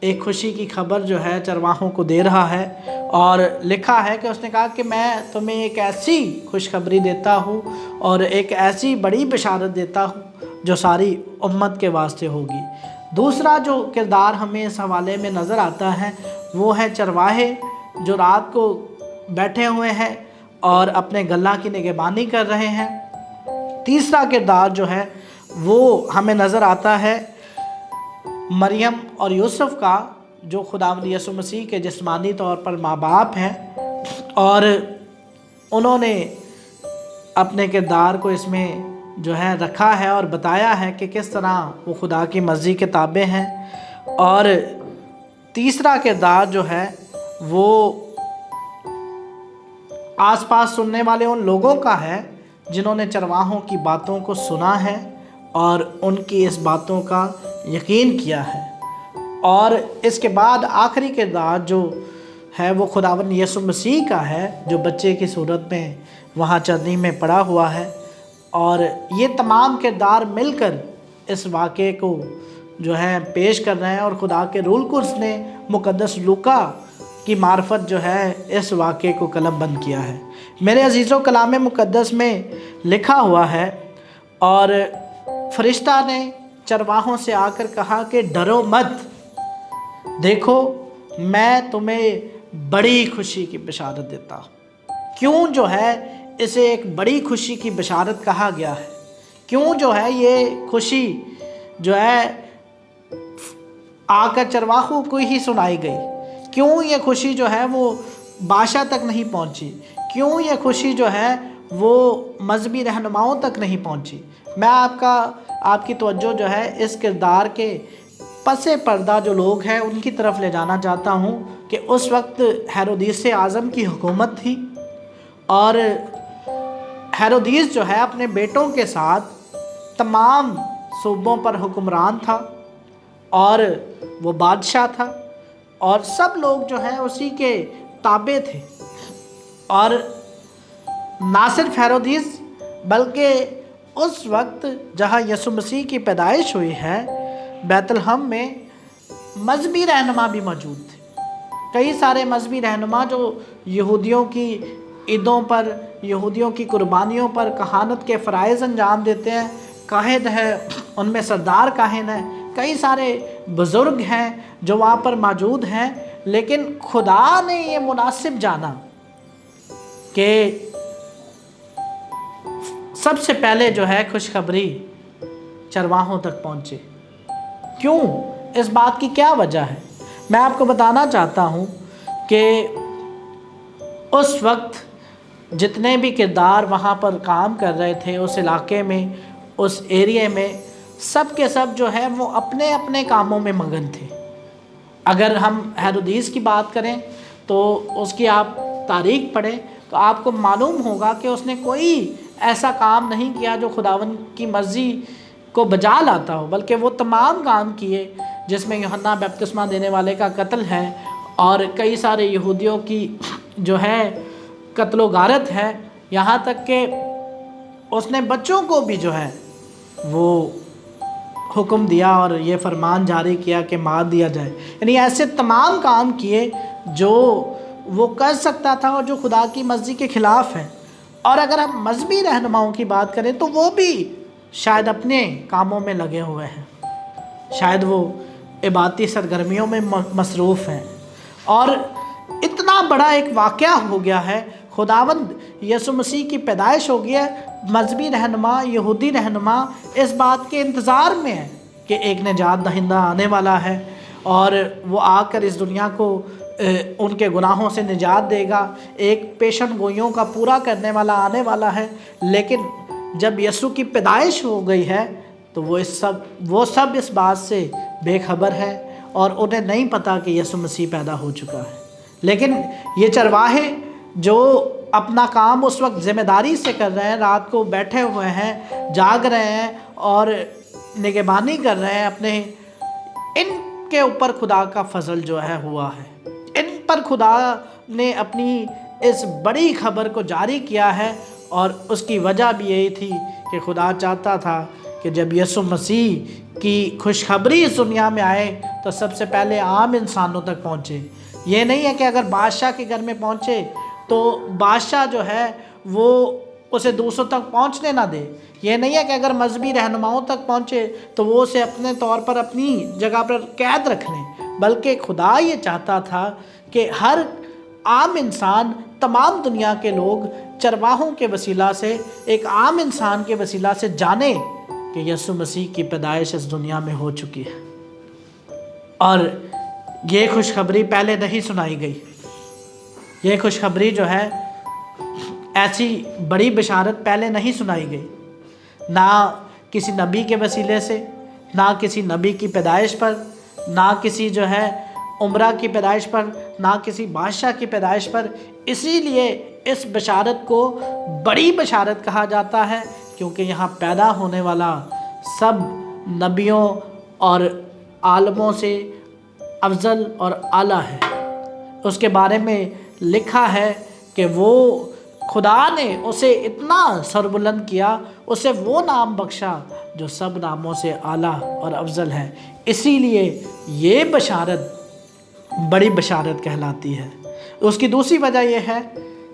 ایک خوشی کی خبر جو ہے چرواہوں کو دے رہا ہے، اور لکھا ہے کہ اس نے کہا کہ میں تمہیں ایک ایسی خوشخبری دیتا ہوں اور ایک ایسی بڑی بشارت دیتا ہوں جو ساری امت کے واسطے ہوگی۔ دوسرا جو کردار ہمیں اس حوالے میں نظر آتا ہے وہ ہے چرواہے جو رات کو بیٹھے ہوئے ہیں اور اپنے گلہ کی نگہبانی کر رہے ہیں۔ تیسرا کردار جو ہے وہ ہمیں نظر آتا ہے مریم اور یوسف کا، جو خداوند یسوع مسیح کے جسمانی طور پر ماں باپ ہیں، اور انہوں نے اپنے کردار کو اس میں جو ہے رکھا ہے اور بتایا ہے کہ کس طرح وہ خدا کی مرضی کے تابع ہیں۔ اور تیسرا کردار جو ہے وہ آس پاس سننے والے ان لوگوں کا ہے جنہوں نے چرواہوں کی باتوں کو سنا ہے اور ان کی اس باتوں کا یقین کیا ہے۔ اور اس کے بعد آخری کردار جو ہے وہ خداوند یسوع مسیح کا ہے، جو بچے کی صورت میں وہاں چرنی میں پڑا ہوا ہے۔ اور یہ تمام کردار مل کر اس واقعے کو جو ہے پیش کر رہے ہیں، اور خدا کے روح القدس نے مقدس لوکا کی معرفت جو ہے اس واقعے کو قلم بند کیا ہے۔ میرے عزیزو، کلام مقدس میں لکھا ہوا ہے، اور فرشتہ نے چرواہوں سے آ کر کہا کہ ڈرو مت، دیکھو میں تمہیں بڑی خوشی کی بشارت دیتا ہوں۔ کیوں جو ہے اسے ایک بڑی خوشی کی بشارت کہا گیا ہے؟ کیوں جو ہے یہ خوشی جو ہے آ کر چرواہوں کو ہی سنائی گئی؟ کیوں یہ خوشی جو ہے وہ بادشاہ تک نہیں پہنچی؟ کیوں یہ خوشی جو ہے وہ مذہبی رہنماؤں تک نہیں پہنچی؟ میں آپ کی توجہ جو ہے اس کردار کے پس پردہ جو لوگ ہیں ان کی طرف لے جانا چاہتا ہوں کہ اس وقت ہیرودیس اعظم کی حکومت تھی، اور ہیرودیس جو ہے اپنے بیٹوں کے ساتھ تمام صوبوں پر حکمران تھا، اور وہ بادشاہ تھا، اور سب لوگ جو ہیں اسی کے تابع تھے۔ اور نہ صرف ہیرودیس بلکہ اس وقت جہاں یسوع مسیح کی پیدائش ہوئی ہے بیت لحم میں، مذہبی رہنما بھی موجود تھے۔ کئی سارے مذہبی رہنما جو یہودیوں کی عیدوں پر، یہودیوں کی قربانیوں پر کہانت کے فرائض انجام دیتے ہیں، کاہن ہیں، ان میں سردار کاہن ہیں، کئی سارے بزرگ ہیں جو وہاں پر موجود ہیں۔ لیکن خدا نے یہ مناسب جانا کہ سب سے پہلے جو ہے خوشخبری چرواہوں تک پہنچے۔ کیوں؟ اس بات کی کیا وجہ ہے؟ میں آپ کو بتانا چاہتا ہوں کہ اس وقت جتنے بھی کردار وہاں پر کام کر رہے تھے اس علاقے میں، اس ایریے میں، سب کے سب جو ہے وہ اپنے اپنے کاموں میں مگن تھے۔ اگر ہم ہیرودیس کی بات کریں تو اس کی آپ تاریخ پڑھیں تو آپ کو معلوم ہوگا کہ اس نے کوئی ایسا کام نہیں کیا جو خداوند کی مرضی کو بجا لاتا ہو، بلکہ وہ تمام کام کیے جس میں یوحنا بپتسمہ دینے والے کا قتل ہے، اور کئی سارے یہودیوں کی جو ہے قتل و غارت ہے، یہاں تک کہ اس نے بچوں کو بھی جو ہے وہ حکم دیا اور یہ فرمان جاری کیا کہ مار دیا جائے۔ یعنی ایسے تمام کام کیے جو وہ کر سکتا تھا اور جو خدا کی مرضی کے خلاف ہے۔ اور اگر ہم مذہبی رہنماؤں کی بات کریں تو وہ بھی شاید اپنے کاموں میں لگے ہوئے ہیں، شاید وہ عبادتی سرگرمیوں میں مصروف ہیں، اور اتنا بڑا ایک واقعہ ہو گیا ہے، خداوند یسوع مسیح کی پیدائش ہو گئی ہے، مذہبی رہنما، یہودی رہنما اس بات کے انتظار میں ہے کہ ایک نجات دہندہ آنے والا ہے، اور وہ آ کر اس دنیا کو ان کے گناہوں سے نجات دے گا، ایک پیشن گوئیوں کا پورا کرنے والا آنے والا ہے۔ لیکن جب یسوع کی پیدائش ہو گئی ہے تو وہ سب اس بات سے بے خبر ہے، اور انہیں نہیں پتا کہ یسوع مسیح پیدا ہو چکا ہے۔ لیکن یہ چرواہے جو اپنا کام اس وقت ذمہ داری سے کر رہے ہیں، رات کو بیٹھے ہوئے ہیں، جاگ رہے ہیں اور نگہبانی کر رہے ہیں اپنے، ان کے اوپر خدا کا فضل جو ہے ہوا ہے، ان پر خدا نے اپنی اس بڑی خبر کو جاری کیا ہے۔ اور اس کی وجہ بھی یہی تھی کہ خدا چاہتا تھا کہ جب یسوع مسیح کی خوشخبری اس دنیا میں آئے تو سب سے پہلے عام انسانوں تک پہنچے۔ یہ نہیں ہے کہ اگر بادشاہ کے گھر میں پہنچے تو بادشاہ جو ہے وہ اسے دوسروں تک پہنچنے نہ دے۔ یہ نہیں ہے کہ اگر مذہبی رہنماؤں تک پہنچے تو وہ اسے اپنے طور پر اپنی جگہ پر قید رکھ لیں، بلکہ خدا یہ چاہتا تھا کہ ہر عام انسان، تمام دنیا کے لوگ چرواہوں کے وسیلہ سے، ایک عام انسان کے وسیلہ سے جانے کہ یسوع مسیح کی پیدائش اس دنیا میں ہو چکی ہے۔ اور یہ خوشخبری پہلے نہیں سنائی گئی۔ یہ خوشخبری جو ہے، ایسی بڑی بشارت پہلے نہیں سنائی گئی، نہ کسی نبی کے وسیلے سے، نہ کسی نبی کی پیدائش پر، نہ کسی جو ہے عمرہ کی پیدائش پر، نہ کسی بادشاہ کی پیدائش پر۔ اسی لیے اس بشارت کو بڑی بشارت کہا جاتا ہے، کیونکہ یہاں پیدا ہونے والا سب نبیوں اور عالموں سے افضل اور اعلیٰ ہے۔ اس کے بارے میں لکھا ہے کہ وہ خدا نے اسے اتنا سربلند کیا، اسے وہ نام بخشا جو سب ناموں سے اعلیٰ اور افضل ہے۔ اسی لیے یہ بشارت بڑی بشارت کہلاتی ہے۔ اس کی دوسری وجہ یہ ہے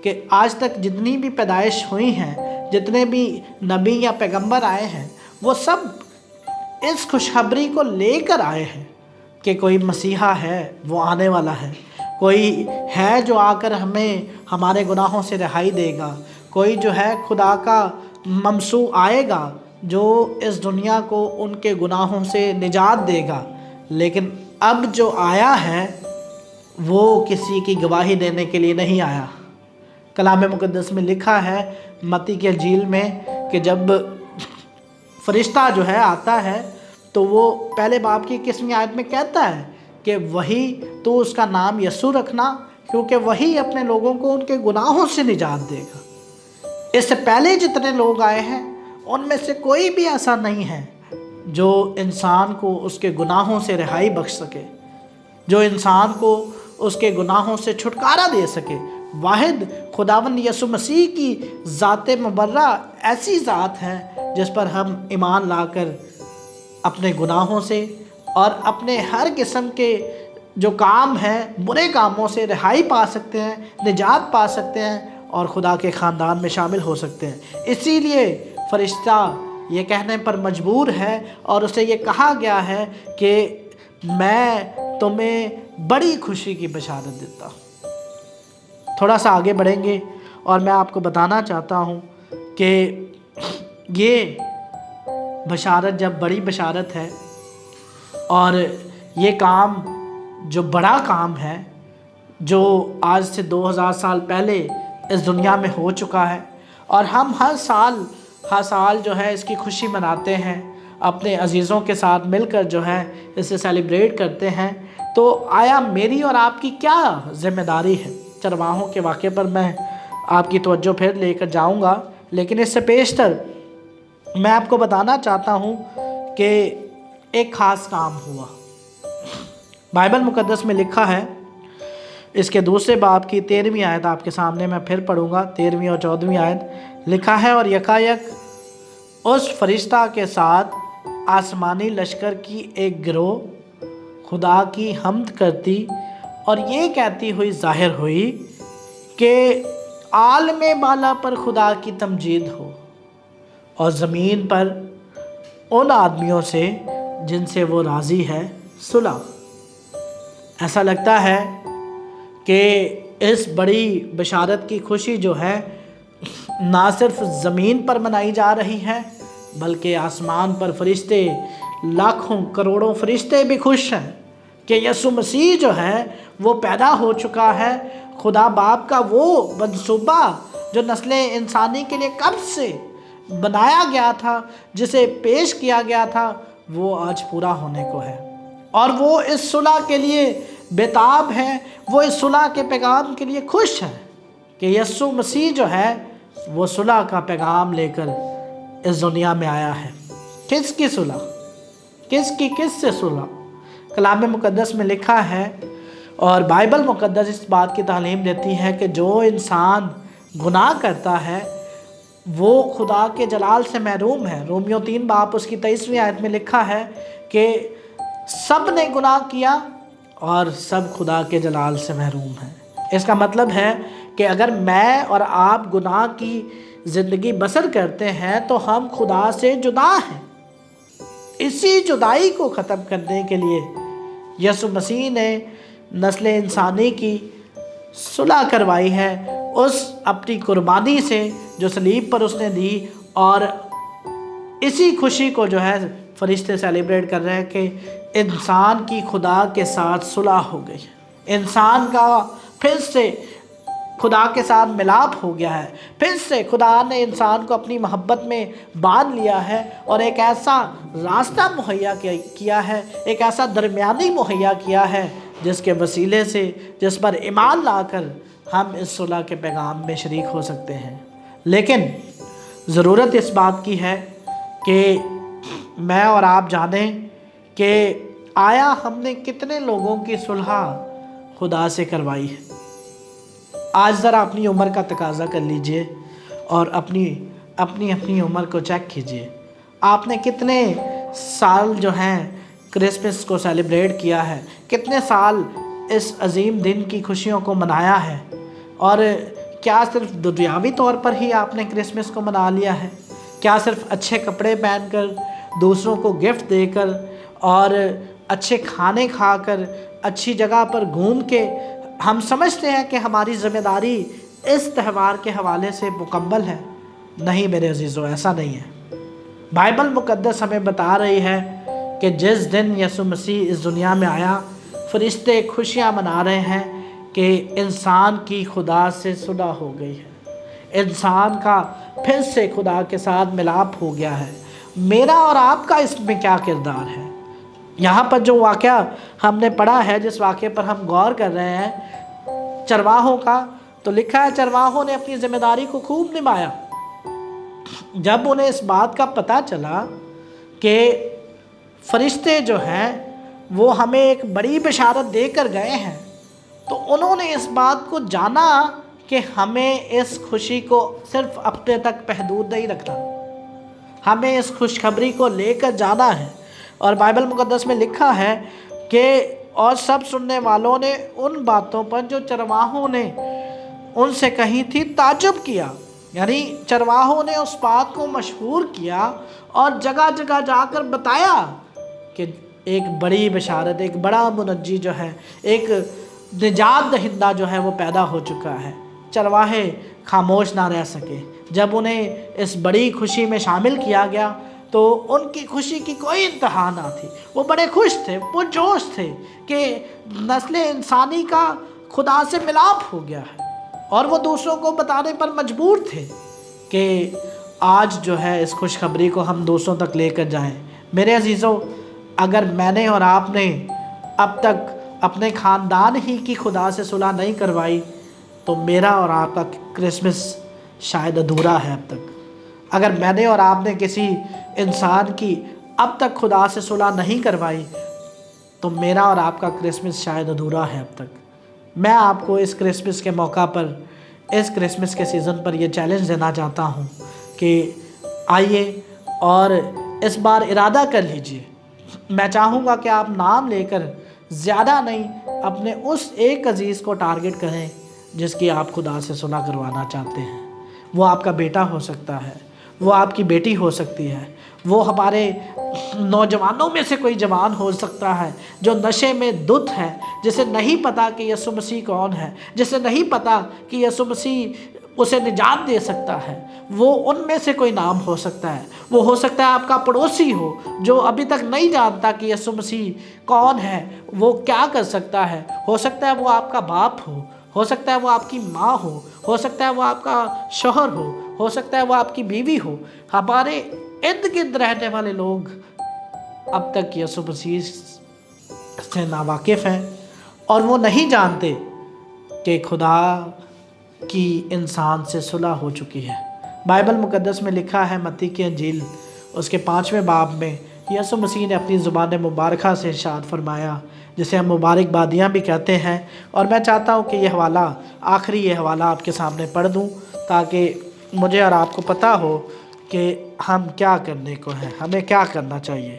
کہ آج تک جتنی بھی پیدائش ہوئی ہیں، جتنے بھی نبی یا پیغمبر آئے ہیں، وہ سب اس خوشخبری کو لے کر آئے ہیں کہ کوئی مسیحا ہے، وہ آنے والا ہے، کوئی ہے جو آ کر ہمیں ہمارے گناہوں سے رہائی دے گا، کوئی جو ہے خدا کا ممسوح آئے گا جو اس دنیا کو ان کے گناہوں سے نجات دے گا۔ لیکن اب جو آیا ہے وہ کسی کی گواہی دینے کے لیے نہیں آیا۔ کلام مقدس میں لکھا ہے متی کی انجیل میں کہ جب فرشتہ جو ہے آتا ہے تو وہ پہلے باب کی 21ویں آیت میں کہتا ہے کہ وہی تو اس کا نام یسوع رکھنا، کیونکہ وہی اپنے لوگوں کو ان کے گناہوں سے نجات دے گا۔ اس سے پہلے جتنے لوگ آئے ہیں ان میں سے کوئی بھی ایسا نہیں ہے جو انسان کو اس کے گناہوں سے رہائی بخش سکے، جو انسان کو اس کے گناہوں سے چھٹکارا دے سکے۔ واحد خداوند یسوع مسیح کی ذات مبرہ ایسی ذات ہے جس پر ہم ایمان لا کر اپنے گناہوں سے اور اپنے ہر قسم کے جو کام ہیں، برے کاموں سے رہائی پا سکتے ہیں، نجات پا سکتے ہیں اور خدا کے خاندان میں شامل ہو سکتے ہیں۔ اسی لیے فرشتہ یہ کہنے پر مجبور ہے اور اسے یہ کہا گیا ہے کہ میں تمہیں بڑی خوشی کی بشارت دیتا ہوں۔ تھوڑا سا آگے بڑھیں گے اور میں آپ کو بتانا چاہتا ہوں کہ یہ بشارت جب بڑی بشارت ہے اور یہ کام جو بڑا کام ہے، جو آج سے 2000 سال پہلے اس دنیا میں ہو چکا ہے، اور ہم ہر سال جو ہے اس کی خوشی مناتے ہیں، اپنے عزیزوں کے ساتھ مل کر جو ہے اسے سیلیبریٹ کرتے ہیں، تو آیا میری اور آپ کی کیا ذمہ داری ہے؟ چرواہوں کے واقعے پر میں آپ کی توجہ پھر لے کر جاؤں گا، لیکن اس سے پیشتر میں آپ کو بتانا چاہتا ہوں کہ ایک خاص کام ہوا۔ بائبل مقدس میں لکھا ہے، اس کے دوسرے باب کی 13ویں آیت آپ کے سامنے میں پھر پڑھوں گا، 13ویں اور 14ویں آیت لکھا ہے، اور یکایک اس فرشتہ کے ساتھ آسمانی لشکر کی ایک گروہ خدا کی حمد کرتی اور یہ کہتی ہوئی ظاہر ہوئی کہ عالم بالا پر خدا کی تمجید ہو، اور زمین پر ان آدمیوں سے جن سے وہ راضی ہے صلح۔ ایسا لگتا ہے کہ اس بڑی بشارت کی خوشی جو ہے نہ صرف زمین پر منائی جا رہی ہے، بلکہ آسمان پر فرشتے، لاکھوں کروڑوں فرشتے بھی خوش ہیں کہ یسوع مسیح جو ہے وہ پیدا ہو چکا ہے۔ خدا باپ کا وہ منصوبہ جو نسل انسانی کے لیے کب سے بنایا گیا تھا، جسے پیش کیا گیا تھا، وہ آج پورا ہونے کو ہے، اور وہ اس صلح کے لیے بیتاب ہے، وہ اس صلح کے پیغام کے لیے خوش ہے کہ یسوع مسیح جو ہے وہ صلح کا پیغام لے کر اس دنیا میں آیا ہے۔ کس کی صلح؟ کس سے صلح؟ کلام مقدس میں لکھا ہے، اور بائبل مقدس اس بات کی تعلیم دیتی ہے کہ جو انسان گناہ کرتا ہے وہ خدا کے جلال سے محروم ہے۔ رومیو 3 باب اس کی 23ویں آیت میں لکھا ہے کہ سب نے گناہ کیا اور سب خدا کے جلال سے محروم ہیں۔ اس کا مطلب ہے کہ اگر میں اور آپ گناہ کی زندگی بسر کرتے ہیں تو ہم خدا سے جدا ہیں۔ اسی جدائی کو ختم کرنے کے لیے یسوع مسیح نے نسل انسانی کی صلح کروائی ہے اس اپنی قربانی سے جو صلیب پر اس نے دی، اور اسی خوشی کو جو ہے فرشتے سیلیبریٹ کر رہے ہیں کہ انسان کی خدا کے ساتھ صلح ہو گئی ہے، انسان کا پھر سے خدا کے ساتھ ملاپ ہو گیا ہے، پھر سے خدا نے انسان کو اپنی محبت میں باندھ لیا ہے اور ایک ایسا راستہ مہیا کیا ہے، ایک ایسا درمیانی مہیا کیا ہے جس کے وسیلے سے، جس پر ایمان لا کر ہم اس صلح کے پیغام میں شریک ہو سکتے ہیں۔ لیکن ضرورت اس بات کی ہے کہ میں اور آپ جانیں کہ آیا ہم نے کتنے لوگوں کی صلح خدا سے کروائی ہے۔ آج ذرا اپنی عمر کا تقاضا کر لیجئے اور اپنی عمر کو چیک کیجئے۔ آپ نے کتنے سال جو ہیں کرسمس کو سیلیبریٹ کیا ہے، کتنے سال اس عظیم دن کی خوشیوں کو منایا ہے، اور کیا صرف دنیاوی طور پر ہی آپ نے کرسمس کو منا لیا ہے؟ کیا صرف اچھے کپڑے پہن کر، دوسروں کو گفٹ دے کر اور اچھے کھانے کھا کر، اچھی جگہ پر گھوم کے ہم سمجھتے ہیں کہ ہماری ذمہ داری اس تہوار کے حوالے سے مکمل ہے؟ نہیں میرے عزیزو، ایسا نہیں ہے۔ بائبل مقدس ہمیں بتا رہی ہے کہ جس دن یسوع مسیح اس دنیا میں آیا، فرشتے خوشیاں منا رہے ہیں کہ انسان کی خدا سے صلح ہو گئی ہے، انسان کا پھر سے خدا کے ساتھ ملاپ ہو گیا ہے۔ میرا اور آپ کا اس میں کیا کردار ہے؟ یہاں پر جو واقعہ ہم نے پڑھا ہے، جس واقعے پر ہم غور کر رہے ہیں چرواہوں کا، تو لکھا ہے چرواہوں نے اپنی ذمہ داری کو خوب نبھایا۔ جب انہیں اس بات کا پتہ چلا کہ فرشتے جو ہیں وہ ہمیں ایک بڑی بشارت دے کر گئے ہیں، تو انہوں نے اس بات کو جانا کہ ہمیں اس خوشی کو صرف اپنے تک محدود نہیں رکھنا، ہمیں اس خوشخبری کو لے کر جانا ہے۔ اور بائبل مقدس میں لکھا ہے کہ اور سب سننے والوں نے ان باتوں پر جو چرواہوں نے ان سے کہی تھی تعجب کیا، یعنی چرواہوں نے اس بات کو مشہور کیا اور جگہ جگہ جا کر بتایا کہ ایک بڑی بشارت، ایک بڑا منجی جو ہے، ایک نجات دہندہ جو ہے وہ پیدا ہو چکا ہے۔ چرواہے خاموش نہ رہ سکے، جب انہیں اس بڑی خوشی میں شامل کیا گیا تو ان کی خوشی کی کوئی انتہا نہ تھی۔ وہ بڑے خوش تھے، پرجوش تھے کہ نسل انسانی کا خدا سے ملاپ ہو گیا ہے، اور وہ دوسروں کو بتانے پر مجبور تھے کہ آج جو ہے اس خوشخبری کو ہم دوسروں تک لے کر جائیں۔ میرے عزیزو، اگر میں نے اور آپ نے اب تک اپنے خاندان ہی کی خدا سے صلح نہیں کروائی تو میرا اور آپ کا کرسمس شاید ادھورا ہے اب تک۔ اگر میں نے اور آپ نے کسی انسان کی اب تک خدا سے صلح نہیں کروائی تو میرا اور آپ کا کرسمس شاید ادھورا ہے اب تک۔ میں آپ کو اس کرسمس کے موقع پر، اس کرسمس کے سیزن پر یہ چیلنج دینا چاہتا ہوں کہ آئیے اور اس بار ارادہ کر لیجئے۔ میں چاہوں گا کہ آپ نام لے کر زیادہ نہیں اپنے اس ایک عزیز کو ٹارگٹ کریں جس کی آپ خدا سے صلح کروانا چاہتے ہیں۔ وہ آپ کا بیٹا ہو سکتا ہے، وہ آپ کی بیٹی ہو سکتی ہے، وہ ہمارے نوجوانوں میں سے کوئی جوان ہو سکتا ہے جو نشے میں دھت ہے، جسے نہیں پتا کہ یسوع مسیح کون ہے، جسے نہیں پتا کہ یسوع مسیح اسے نجات دے سکتا ہے۔ وہ ان میں سے کوئی نام ہو سکتا ہے۔ وہ ہو سکتا ہے آپ کا پڑوسی ہو جو ابھی تک نہیں جانتا کہ یسوع مسیح کون ہے، وہ کیا کر سکتا ہے۔ ہو سکتا ہے وہ آپ کا باپ ہو سکتا ہے وہ آپ کی ماں ہو سکتا ہے وہ آپ کا شوہر ہو سکتا ہے وہ آپ کی بیوی ہو۔ ہمارے ارد گرد رہنے والے لوگ اب تک یسوع مسیح سے ناواقف ہیں اور وہ نہیں جانتے کہ خدا کی انسان سے صلح ہو چکی ہے۔ بائبل مقدس میں لکھا ہے، متی کی انجیل اس کے 5ویں باب میں یسوع مسیح نے اپنی زبان مبارکہ سے ارشاد فرمایا، جسے ہم مبارک بادیاں بھی کہتے ہیں، اور میں چاہتا ہوں کہ یہ حوالہ، آخری یہ حوالہ آپ کے سامنے پڑھ دوں تاکہ مجھے اور آپ کو پتہ ہو کہ ہم کیا کرنے کو ہیں، ہمیں کیا کرنا چاہیے۔